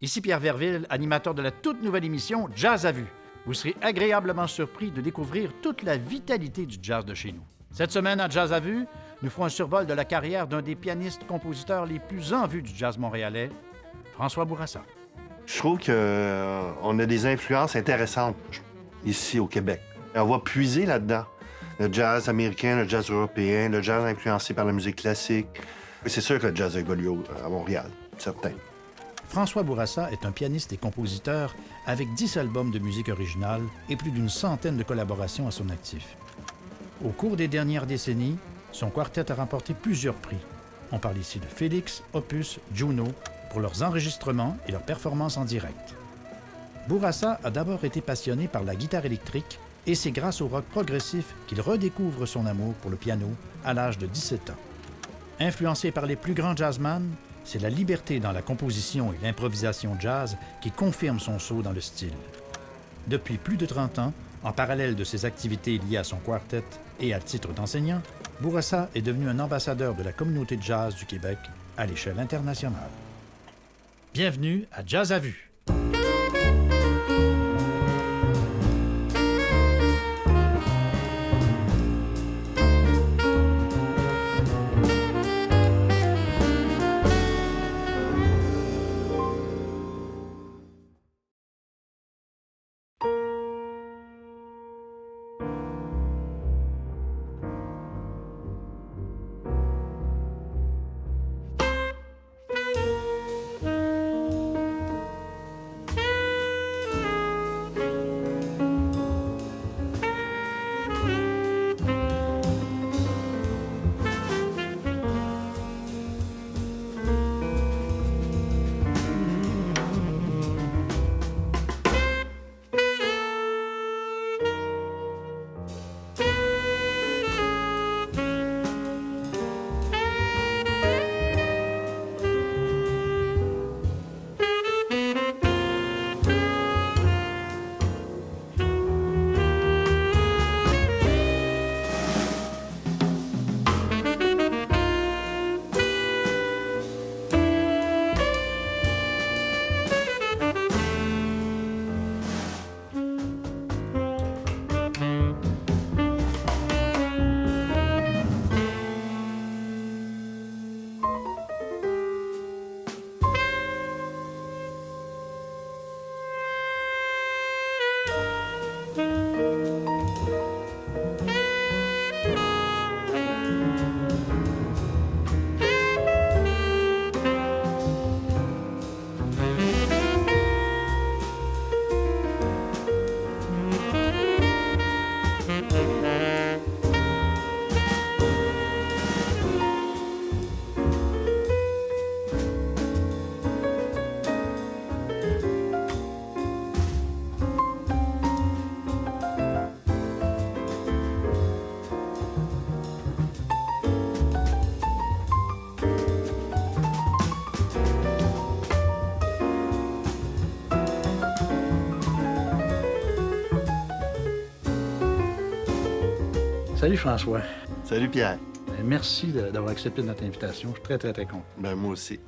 Ici Pierre Verville, animateur de la toute nouvelle émission Jazz à vue. Vous serez agréablement surpris de découvrir toute la vitalité du jazz de chez nous. Cette semaine, à Jazz à vue, nous ferons un survol de la carrière d'un des pianistes-compositeurs les plus en vue du jazz montréalais, François Bourassa. Je trouve qu'on a des influences intéressantes ici au Québec. On va puiser là-dedans. Le jazz américain, le jazz européen, le jazz influencé par la musique classique. C'est sûr que le jazz a évolué à Montréal, certain. François Bourassa est un pianiste et compositeur avec 10 albums de musique originale et plus d'une centaine de collaborations à son actif. Au cours des dernières décennies, son quartet a remporté plusieurs prix. On parle ici de Félix, Opus, Juno, pour leurs enregistrements et leurs performances en direct. Bourassa a d'abord été passionné par la guitare électrique et c'est grâce au rock progressif qu'il redécouvre son amour pour le piano à l'âge de 17 ans. Influencé par les plus grands jazzman, c'est la liberté dans la composition et l'improvisation jazz qui confirme son saut dans le style. Depuis plus de 30 ans, en parallèle de ses activités liées à son quartet et à titre d'enseignant, Bourassa est devenu un ambassadeur de la communauté de jazz du Québec à l'échelle internationale. Bienvenue à Jazz à vue. Salut François. Salut Pierre. Merci d'avoir accepté notre invitation. Je suis très, très, très content. Ben moi aussi.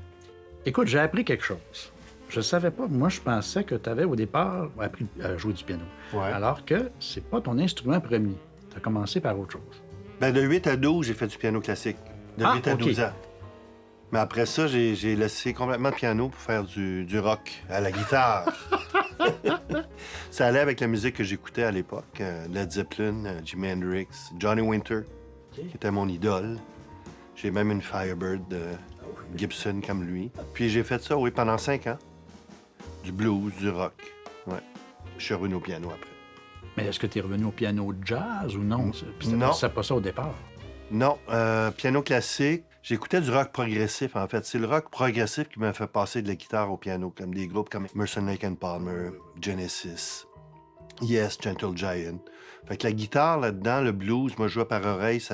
Écoute, j'ai appris quelque chose. Je savais pas. Moi, je pensais que tu avais au départ appris à jouer du piano. Ouais. Alors que c'est pas ton instrument premier. Tu as commencé par autre chose. Ben de 8 à 12, j'ai fait du piano classique. De 8 à 12 ans. Mais après ça, j'ai laissé complètement le piano pour faire du rock à la guitare. Ça allait avec la musique que j'écoutais à l'époque. Led Zeppelin, Jimi Hendrix, Johnny Winter, qui était mon idole. J'ai même une Firebird Gibson comme lui. Puis j'ai fait ça, oui, pendant 5 ans. Du blues, du rock. Ouais. Je suis revenu au piano après. Mais est-ce que tu es revenu au piano jazz ou non? Non. C'est pas ça au départ. Non, piano classique. J'écoutais du rock progressif, en fait. C'est le rock progressif qui m'a fait passer de la guitare au piano, comme des groupes comme Emerson, Lake and Palmer, Genesis, Yes, Gentle Giant. Fait que la guitare, là-dedans, le blues, moi, je jouais par oreille,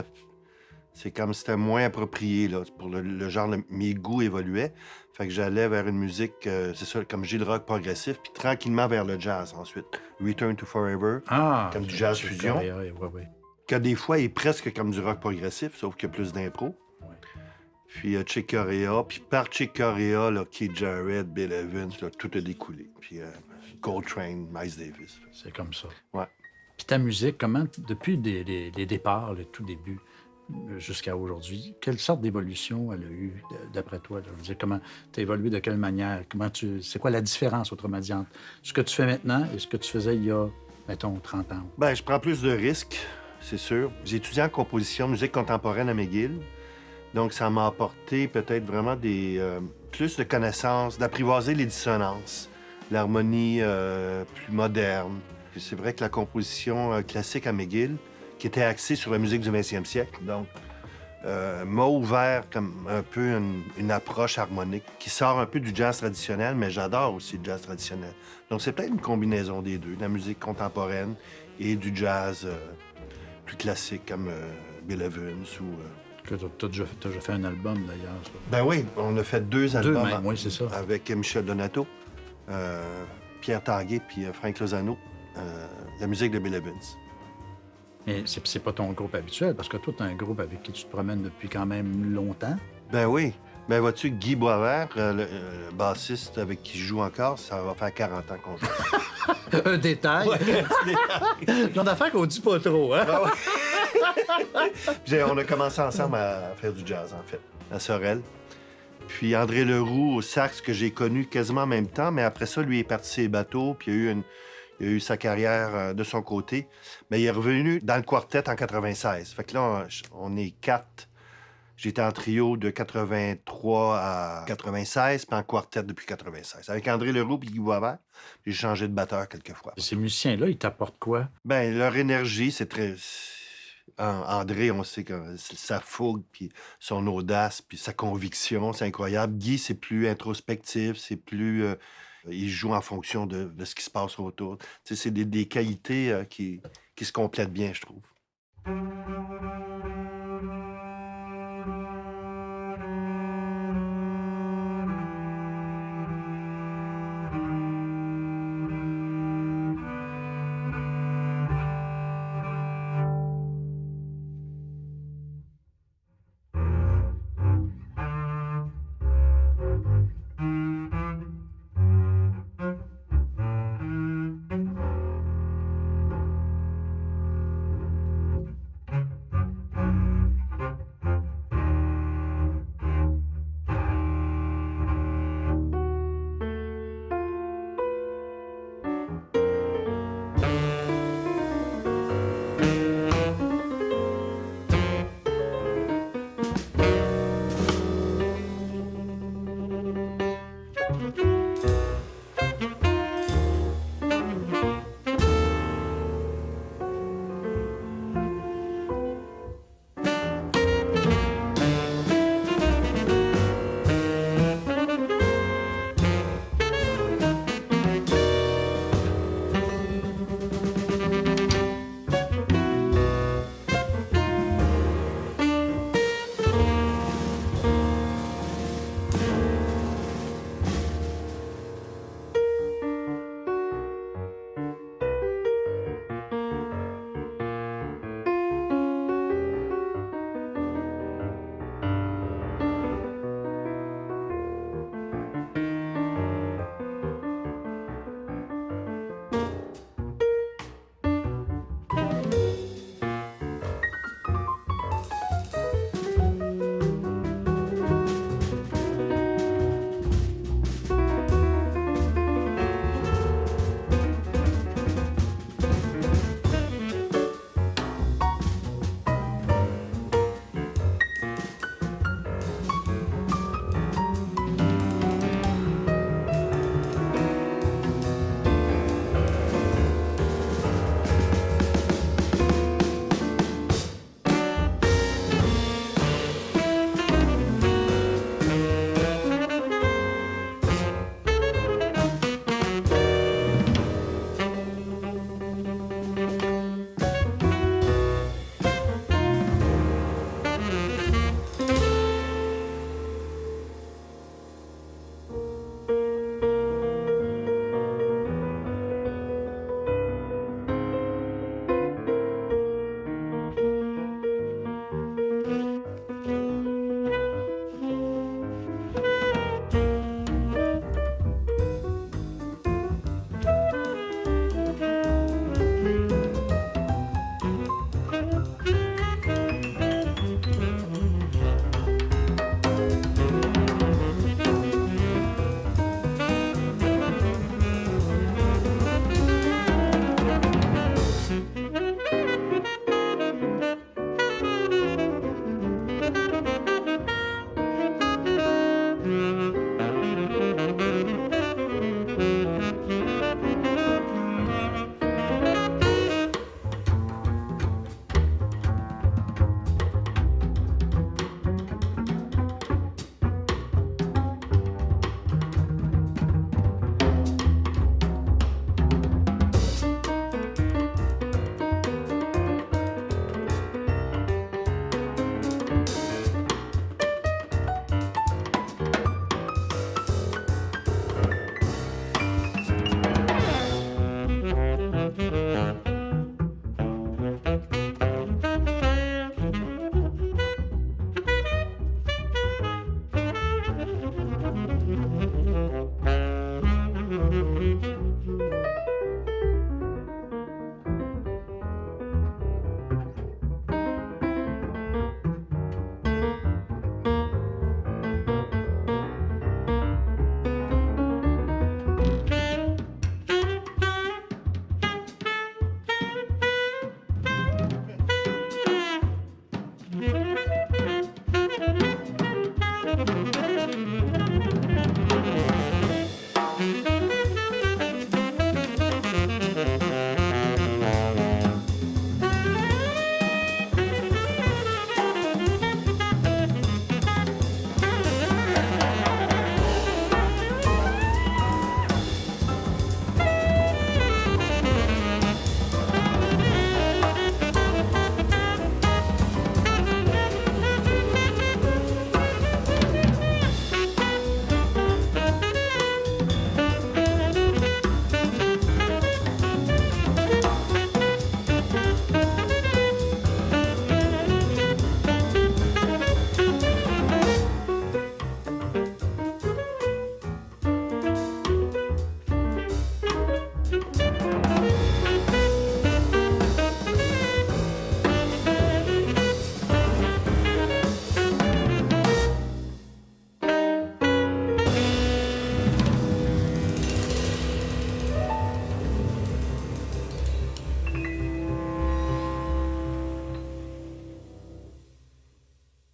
c'est comme si c'était moins approprié, là, pour le genre, mes goûts évoluaient. Fait que j'allais vers une musique, c'est ça, comme j'ai le rock progressif, puis tranquillement vers le jazz ensuite. Return to Forever, comme du jazz fusion. Ouais. Que des fois, il est presque comme du rock progressif, sauf qu'il y a plus d'impro. Ouais. Puis Chick Corea. Puis par Chick Corea, là, Keith Jarrett, Bill Evans, là, tout a découlé. Puis Coltrane, Miles Davis. C'est comme ça. Ouais. Puis ta musique, comment, depuis les départs, le tout début, jusqu'à aujourd'hui, quelle sorte d'évolution elle a eu, d'après toi? Là? Je veux dire, comment tu as évolué, de quelle manière? C'est quoi la différence, autrement dit, entre ce que tu fais maintenant et ce que tu faisais il y a, mettons, 30 ans? Ben, je prends plus de risques, c'est sûr. J'ai étudié en composition, musique contemporaine à McGill. Donc, ça m'a apporté peut-être vraiment plus de connaissances, d'apprivoiser les dissonances, l'harmonie plus moderne. Puis c'est vrai que la composition classique à McGill, qui était axée sur la musique du 20e siècle, donc, m'a ouvert comme un peu une approche harmonique qui sort un peu du jazz traditionnel, mais j'adore aussi le jazz traditionnel. Donc, c'est peut-être une combinaison des deux, de la musique contemporaine et du jazz plus classique comme Bill Evans ou... Tu as déjà fait un album, d'ailleurs. Ça. Ben oui, on a fait 2 albums même, oui, c'est ça. Avec Michel Donato, Pierre Tanguay puis Frank Lozano, la musique de Bill Evans. Mais c'est pas ton groupe habituel, parce que toi, tu as un groupe avec qui tu te promènes depuis quand même longtemps. Ben oui. Ben vois-tu, Guy Boisvert, le bassiste avec qui je joue encore, ça va faire 40 ans qu'on joue. Un détail. Ouais, un détail. Genre d'affaires qu'on dit pas trop, hein? Ben ouais. On a commencé ensemble à faire du jazz, en fait, à Sorel. Puis André Leroux au sax, que j'ai connu quasiment en même temps, mais après ça, lui est parti ses bateaux, puis il a eu sa carrière de son côté. Mais il est revenu dans le quartet en 96. Fait que là, on est 4. J'étais en trio de 83 à 96, puis en quartet depuis 96. Avec André Leroux et Guy Boisvert, j'ai changé de batteur quelques fois. Ces musiciens-là, ils t'apportent quoi? Ben leur énergie, c'est très... André, on sait que sa fougue, puis son audace, puis sa conviction, c'est incroyable. Guy, c'est plus introspectif, c'est plus... il joue en fonction de ce qui se passe autour. Tu sais, c'est des qualités qui se complètent bien, je trouve.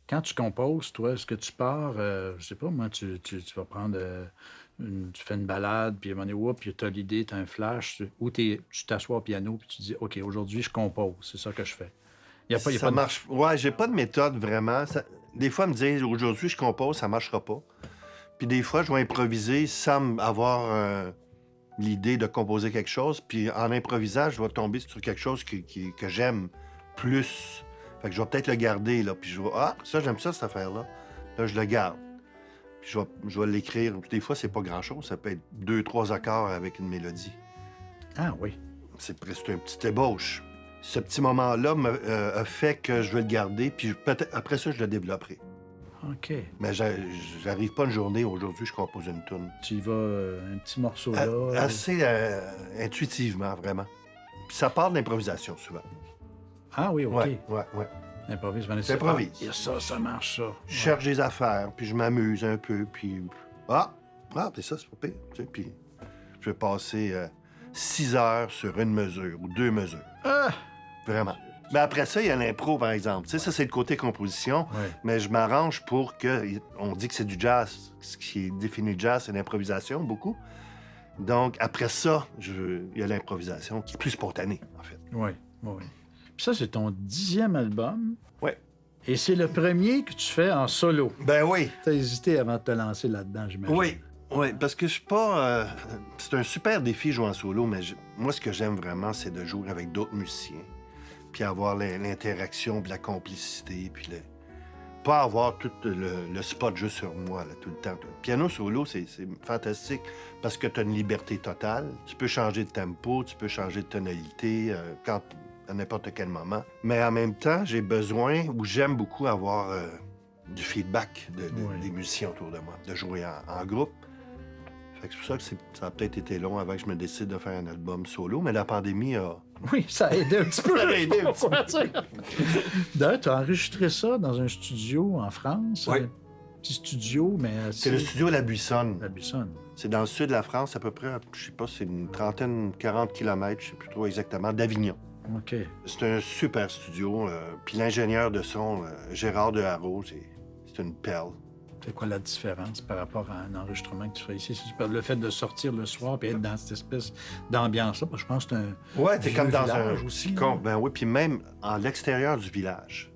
Quand tu composes, toi, est-ce que tu pars, je sais pas, moi, tu vas prendre, tu fais une balade, puis à un moment donné, oups, puis tu as l'idée, tu as un flash, ou tu t'assois au piano, puis tu dis, OK, aujourd'hui, je compose, c'est ça que je fais. Il y a Ça pas de... marche. Ouais, j'ai pas de méthode vraiment. Des fois, me dire aujourd'hui, je compose, ça marchera pas. Puis des fois, je vais improviser sans avoir l'idée de composer quelque chose. Puis en improvisant, je vais tomber sur quelque chose que j'aime plus. Fait que je vais peut-être le garder, là. Puis je vais, ah, ça, j'aime ça, cette affaire-là. Là, je le garde. Puis je vais l'écrire. Puis des fois, c'est pas grand-chose. Ça peut être 2, 3 accords avec une mélodie. Ah oui. C'est presque un petit ébauche. Ce petit moment-là a fait que je veux le garder. Puis peut-être après ça, je le développerai. OK. Mais j'arrive pas une journée, aujourd'hui, je compose une toune. Tu y vas un petit morceau là. Assez intuitivement, vraiment. Puis ça part de l'improvisation, souvent. Ah oui, OK. Ouais. Improvise, J'improvise. Ah, et ça marche, ça. Je cherche des affaires, puis je m'amuse un peu, puis... Ah, c'est ça, c'est pas pire. Tu sais, puis je vais passer 6 heures sur une mesure ou 2 mesures. Ah! Vraiment. Mais après ça, il y a l'impro, par exemple. Tu sais, ça, c'est le côté composition. Ouais. Mais je m'arrange pour que... On dit que c'est du jazz. Ce qui est défini jazz, c'est l'improvisation, beaucoup. Donc, après ça, il y a l'improvisation qui est plus spontanée, en fait. Oui. Puis ça, c'est ton 10e album. Ouais. Et c'est le premier que tu fais en solo. Ben oui. T'as hésité avant de te lancer là-dedans, j'imagine. Oui, parce que je suis pas... c'est un super défi jouer en solo, mais moi, ce que j'aime vraiment, c'est de jouer avec d'autres musiciens, puis avoir l'interaction, puis la complicité, puis pas avoir tout le spot juste sur moi, là, tout le temps. Le piano solo, c'est fantastique, parce que tu as une liberté totale. Tu peux changer de tempo, tu peux changer de tonalité à n'importe quel moment. Mais en même temps, j'ai besoin, ou j'aime beaucoup avoir du feedback des musiciens autour de moi, de jouer en groupe. Fait que c'est pour ça que ça a peut-être été long avant que je me décide de faire un album solo, mais la pandémie a... Oui, ça a aidé un petit peu. Ça a aidé un petit peu. D'ailleurs, tu as enregistré ça dans un studio en France. Oui. Un petit studio, mais... C'est le studio La Buissonne. La Buissonne. C'est dans le sud de la France, à peu près, je sais pas, c'est une 40 kilomètres, je sais plus trop exactement, d'Avignon. OK. C'est un super studio. Puis l'ingénieur de son, Gérard Deharreau, c'est une perle. C'est quoi la différence par rapport à un enregistrement que tu fais ici? Le fait de sortir le soir et être dans cette espèce d'ambiance-là, parce que je pense que c'est un... Ouais, t'es comme dans un... aussi. Ben oui, puis même à l'extérieur du village.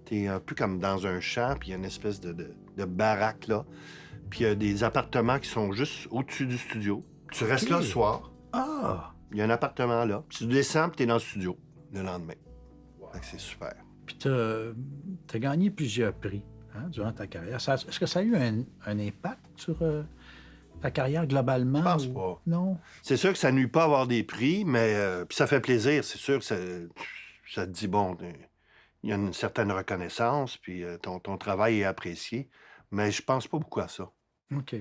T'es un peu comme dans un champ, puis il y a une espèce de baraque, là. Puis il y a des appartements qui sont juste au-dessus du studio. Tu restes là le soir. Ah! Il y a un appartement là. Puis tu descends, puis t'es dans le studio le lendemain. Fait que c'est super. Puis t'as gagné plusieurs prix. Hein, durant ta carrière. Est-ce que ça a eu un impact sur ta carrière globalement? Je pense pas. Non? C'est sûr que ça nuit pas à avoir des prix, mais puis ça fait plaisir. C'est sûr que ça te dit, bon, il y a une certaine reconnaissance, puis ton travail est apprécié. Mais je pense pas beaucoup à ça. OK.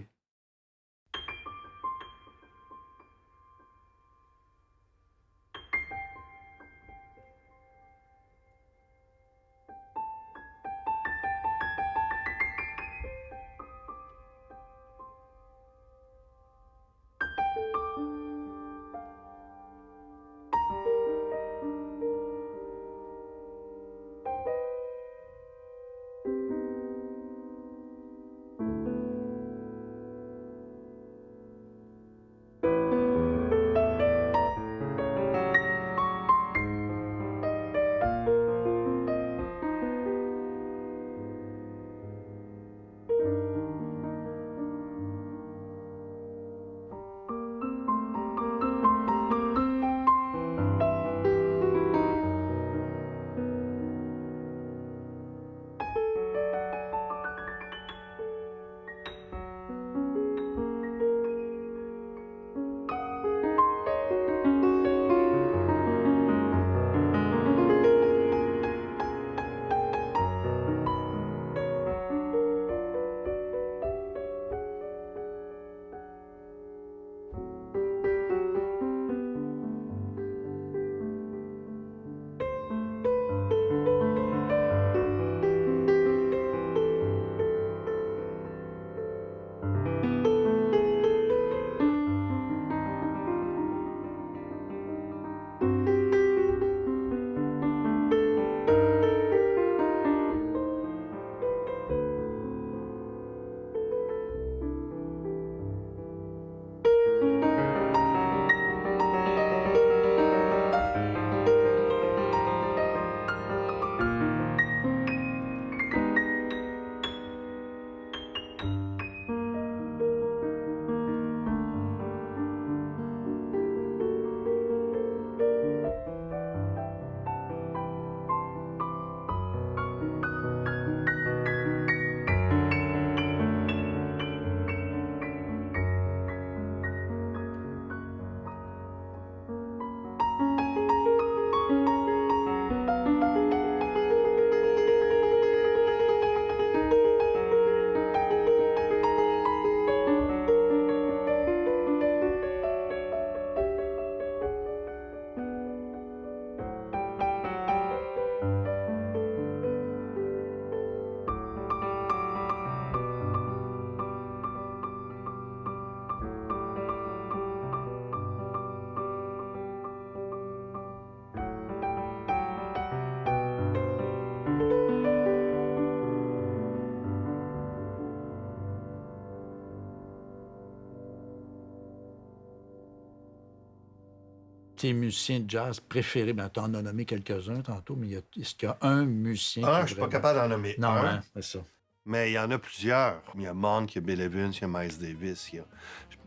tes musiciens de jazz préférés? Ben, tu en as nommé quelques-uns tantôt, mais est-ce qu'il y a un musicien Un, qui je suis pas vraiment- capable d'en nommer Non, un. hein, c'est ça. Mais il y en a plusieurs. Il y a Monk, il y a Bill Evans, il y a Miles Davis, il y a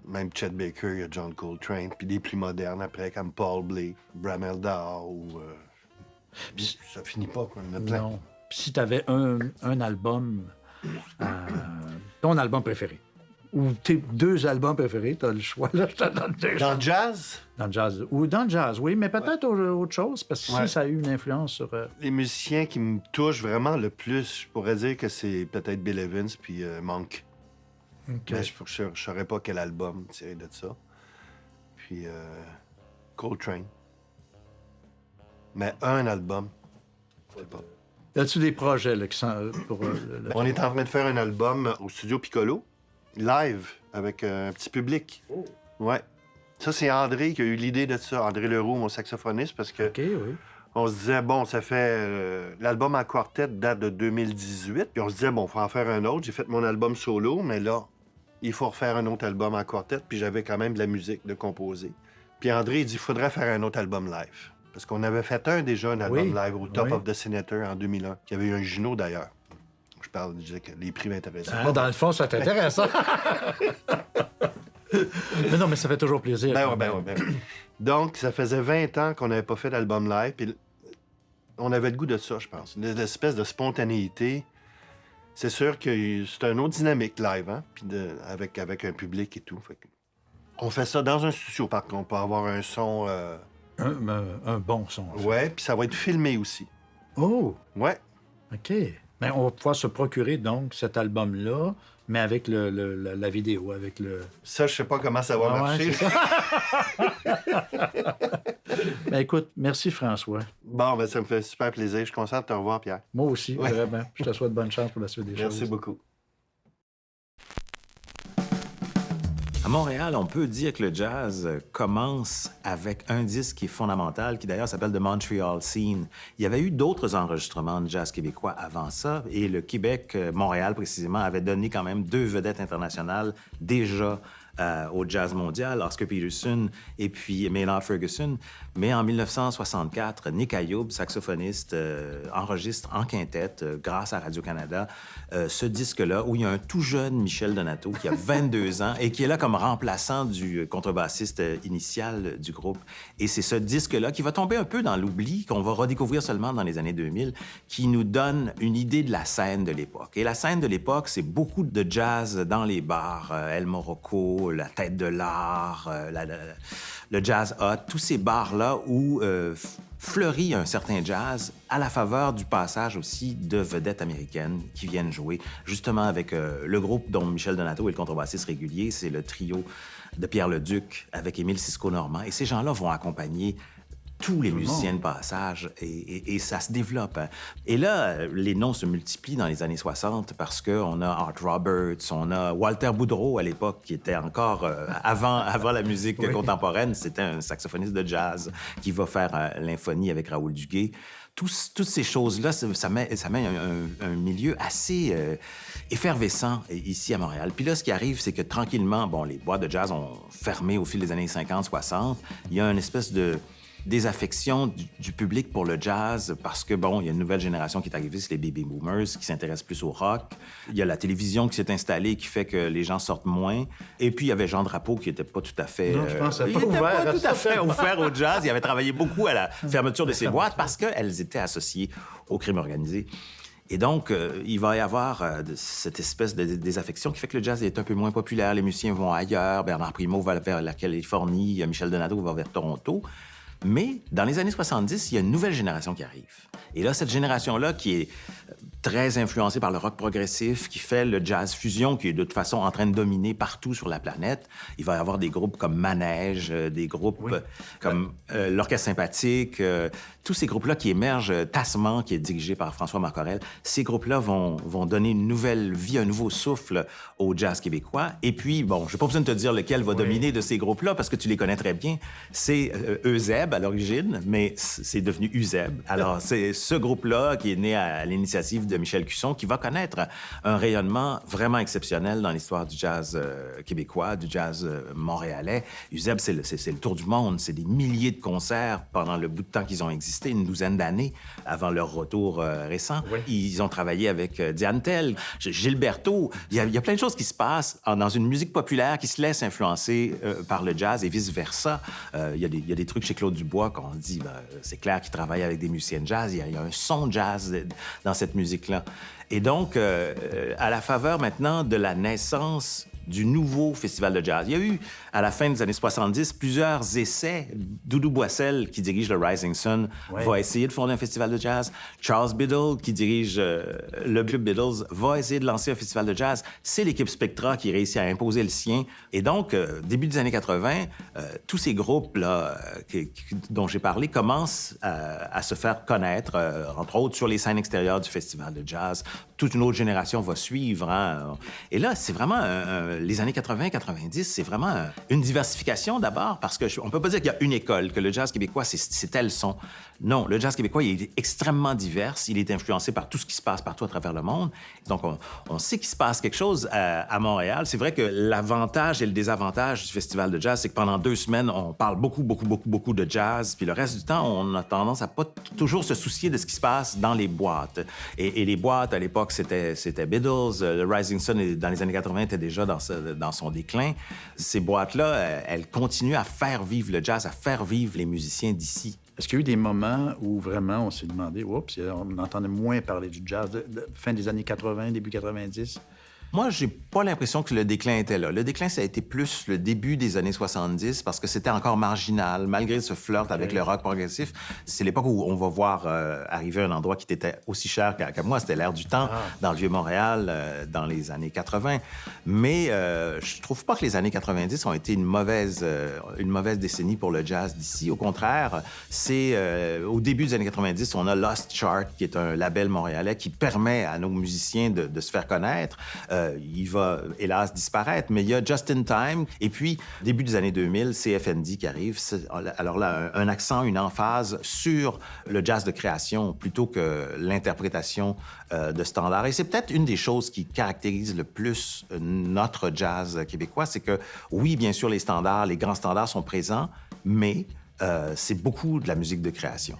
même Chet Baker, il y a John Coltrane, puis des plus modernes après, comme Paul Blake, Bram Eldar, ou... ça finit pas, quoi. Il y en a plein. Non. Puis si tu avais un album, ton album préféré, ou tes 2 albums préférés, tu as le choix, là, je te donne 2 Dans le jazz, Dans le jazz. Ou dans le jazz, oui, mais peut-être autre chose, parce que Ouais. si ça a eu une influence sur... les musiciens qui me touchent vraiment le plus, je pourrais dire que c'est peut-être Bill Evans puis Monk. OK. Mais je ne saurais pas quel album tirer de ça. Puis Coltrane. Mais un album, je sais pas. As-tu des projets là, qui sont pour... On est en train de faire un album au studio Piccolo, live, avec un petit public. Ouais. Ça, c'est André qui a eu l'idée de ça. André Leroux, mon saxophoniste, parce que OK, oui. on se disait, bon, ça fait... l'album en quartet date de 2018. Puis on se disait, bon, il faut en faire un autre. J'ai fait mon album solo, mais là, il faut refaire un autre album en quartet. Puis j'avais quand même de la musique de composer. Puis André, il dit, il faudrait faire un autre album live. Parce qu'on avait fait déjà un album Oui, live au Top oui. of the Senator en 2001, qui avait eu un Juno d'ailleurs. Je disais que les prix m'intéressaient Ah, pas. dans le fond, ça t'intéresse, hein? Mais non, mais ça fait toujours plaisir. Ben quand ouais, ben même. ouais, ben ouais. Donc, ça faisait 20 ans qu'on n'avait pas fait d'album live, puis on avait le goût de ça, je pense. L'espèce de spontanéité. C'est sûr que c'est un autre dynamique live, hein, puis avec un public et tout. Fait que on fait ça dans un studio, par contre, pour avoir un son... Un bon son. en fait. Ouais, puis ça va être filmé aussi. Oh, Ouais. OK. Mais on va pouvoir se procurer, donc, cet album-là, mais avec la vidéo, avec le... Ça, je sais pas comment ça va Ah ouais, marcher. c'est ça. Ben, écoute, merci, François. Bon, ben ça me fait super plaisir. Je suis content de te revoir, Pierre. Moi aussi, Ouais. vraiment. Je te souhaite bonne chance pour la suite des choses. Merci beaucoup. À Montréal, on peut dire que le jazz commence avec un disque qui est fondamental, qui d'ailleurs s'appelle The Montreal Scene. Il y avait eu d'autres enregistrements de jazz québécois avant ça, et le Québec, Montréal précisément, avait donné quand même 2 vedettes internationales déjà au jazz mondial, Oscar Peterson et puis Maynard Ferguson. Mais en 1964, Nick Ayoub, saxophoniste, enregistre en quintette, grâce à Radio-Canada, ce disque-là, où il y a un tout jeune Michel Donato qui a 22 ans et qui est là comme remplaçant du contrebassiste initial du groupe. Et c'est ce disque-là qui va tomber un peu dans l'oubli, qu'on va redécouvrir seulement dans les années 2000, qui nous donne une idée de la scène de l'époque. Et la scène de l'époque, c'est beaucoup de jazz dans les bars, El Morocco, la Tête de l'Art, le Jazz Hot, tous ces bars-là où fleurit un certain jazz à la faveur du passage aussi de vedettes américaines qui viennent jouer, justement avec le groupe dont Michel Donato est le contrebassiste régulier, c'est le trio de Pierre Leduc avec Émile Cisco-Normand. Et ces gens-là vont accompagner tous les musiciens de passage, et ça se développe. Hein. Et là, les noms se multiplient dans les années 60 parce qu'on a Art Roberts, on a Walter Boudreau à l'époque, qui était encore, avant la musique contemporaine, c'était un saxophoniste de jazz qui va faire l'infonie avec Raoul Duguay. Toutes ces choses-là, ça met un milieu assez effervescent ici à Montréal. Puis là, ce qui arrive, c'est que tranquillement, bon, les boîtes de jazz ont fermé au fil des années 50-60. Il y a une espèce de désaffection du public pour le jazz parce que, bon, il y a une nouvelle génération qui est arrivée, c'est les baby boomers qui s'intéressent plus au rock. Il y a la télévision qui s'est installée qui fait que les gens sortent moins. Et puis, il y avait Jean Drapeau qui n'était pas tout à fait... Non, je pense il pas était ouvert pas à tout ça. à fait ouvert au jazz. Il avait travaillé beaucoup à la fermeture de ses boîtes parce qu'elles étaient associées au crime organisé. Et donc, il va y avoir cette espèce de désaffection qui fait que le jazz est un peu moins populaire. Les musiciens vont ailleurs. Bernard Primo va vers la Californie. Michel Donato va vers Toronto. Mais dans les années 70, il y a une nouvelle génération qui arrive. Et là, cette génération-là, qui est très influencée par le rock progressif, qui fait le jazz fusion, qui est de toute façon en train de dominer partout sur la planète, il va y avoir des groupes comme Manège, des groupes comme l'Orchestre Sympathique, tous ces groupes-là qui émergent, Tassement, qui est dirigé par François Marcorel, ces groupes-là vont donner une nouvelle vie, un nouveau souffle au jazz québécois. Et puis, bon, je n'ai pas besoin de te dire lequel va dominer de ces groupes-là, parce que tu les connais très bien. C'est Euseb à l'origine, mais c'est devenu Uzeb. Alors, c'est ce groupe-là qui est né à l'initiative de Michel Cusson, qui va connaître un rayonnement vraiment exceptionnel dans l'histoire du jazz québécois, du jazz montréalais. USEB, c'est le tour du monde. C'est des milliers de concerts pendant le bout de temps qu'ils ont existé, une douzaine d'années avant leur retour récent. Oui. Ils ont travaillé avec Diane Tell, Gilberto. Il y a plein de choses qui se passent dans une musique populaire qui se laisse influencer par le jazz et vice-versa. Il y a des trucs chez Claude Dubois qu'on dit, c'est clair qu'il travaille avec des musiciens de jazz. Il y a un son jazz dans cette musique-là. Et donc, à la faveur maintenant de la naissance du nouveau festival de jazz. Il y a eu, à la fin des années 70, plusieurs essais. Doudou Boissel, qui dirige le Rising Sun, va essayer de fonder un festival de jazz. Charles Biddle, qui dirige le Club Beatles, va essayer de lancer un festival de jazz. C'est l'équipe Spectra qui réussit à imposer le sien. Et donc, début des années 80, tous ces groupes-là dont j'ai parlé commencent à se faire connaître, entre autres sur les scènes extérieures du festival de jazz. Toute une autre génération va suivre. Hein? Et là, c'est vraiment les années 80-90, c'est vraiment une diversification d'abord, parce qu'on peut pas dire qu'il y a une école, que le jazz québécois, c'est tel son. Non, le jazz québécois, il est extrêmement divers. Il est influencé par tout ce qui se passe partout à travers le monde. Donc, on sait qu'il se passe quelque chose à Montréal. C'est vrai que l'avantage et le désavantage du festival de jazz, c'est que pendant 2 semaines, on parle beaucoup de jazz, puis le reste du temps, on a tendance à pas toujours se soucier de ce qui se passe dans les boîtes. Et les boîtes, à l'époque, c'était Beatles. Le Rising Sun, dans les années 80, était déjà dans son déclin. Ces boîtes-là, elles continuent à faire vivre le jazz, à faire vivre les musiciens d'ici. Est-ce qu'il y a eu des moments où vraiment on s'est demandé, oups, on entendait moins parler du jazz, fin des années 80, début 90? Moi, j'ai pas l'impression que le déclin était là. Le déclin, ça a été plus le début des années 70 parce que c'était encore marginal, malgré ce flirt avec le rock progressif. C'est l'époque où on va voir arriver un endroit qui était aussi cher qu'à moi. C'était l'Air du Temps, dans le Vieux-Montréal, dans les années 80. Mais je trouve pas que les années 90 ont été une mauvaise décennie pour le jazz d'ici. Au contraire, c'est au début des années 90, on a Lost Chart, qui est un label montréalais qui permet à nos musiciens de se faire connaître. Il va, hélas, disparaître, mais il y a Just in Time. Et puis, début des années 2000, CFND qui arrive. Alors là, un accent, une emphase sur le jazz de création plutôt que l'interprétation de standards. Et c'est peut-être une des choses qui caractérise le plus notre jazz québécois, c'est que, oui, bien sûr, les standards, les grands standards sont présents, mais c'est beaucoup de la musique de création.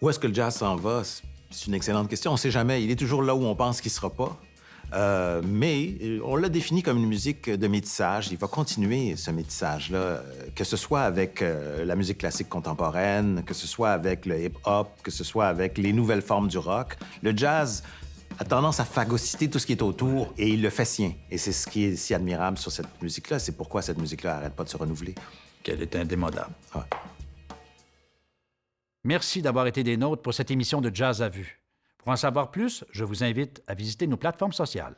Où est-ce que le jazz s'en va? C'est une excellente question. On ne sait jamais. Il est toujours là où on pense qu'il ne sera pas. Mais on l'a défini comme une musique de métissage. Il va continuer ce métissage-là, que ce soit avec la musique classique contemporaine, que ce soit avec le hip-hop, que ce soit avec les nouvelles formes du rock. Le jazz a tendance à phagocyter tout ce qui est autour et il le fait sien. Et c'est ce qui est si admirable sur cette musique-là. C'est pourquoi cette musique-là n'arrête pas de se renouveler. Qu'elle est indémodable. Ouais. Merci d'avoir été des nôtres pour cette émission de Jazz à vue. Pour en savoir plus, je vous invite à visiter nos plateformes sociales.